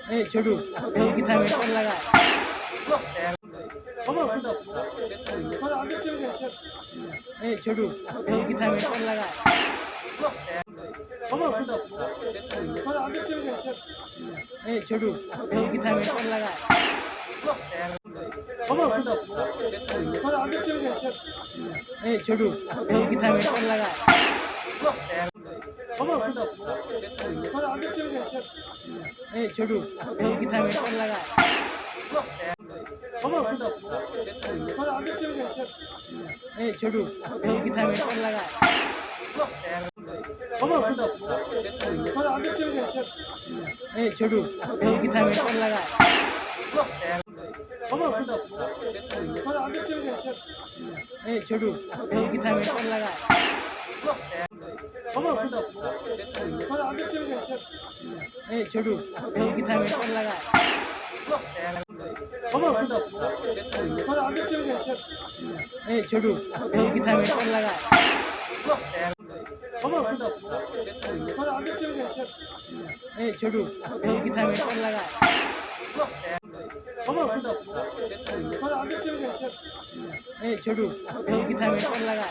এই ছোটু এই কি থামে ফোন লাগা এই ছোটু এই কি থামে ফোন লাগা এই ছোটু এই কি থামে ফোন লাগা এই ছোটু এই কি থামে ফোন লাগা এই ছোটু এই কি থামে ফোন লাগা এই ছোটু এই কি থামে ফোন লাগা এই ছোটু এই কি থামে ফোন লাগা এই ছোটু এই কি থামে ফোন লাগা এই ছোটু এই কি থামে ফোন লাগা এই ছোটু এই কি থামে ফোন লাগা এই ছোটু এই কি থামে ফোন লাগা এই ছোটু এই কি থামে ফোন লাগা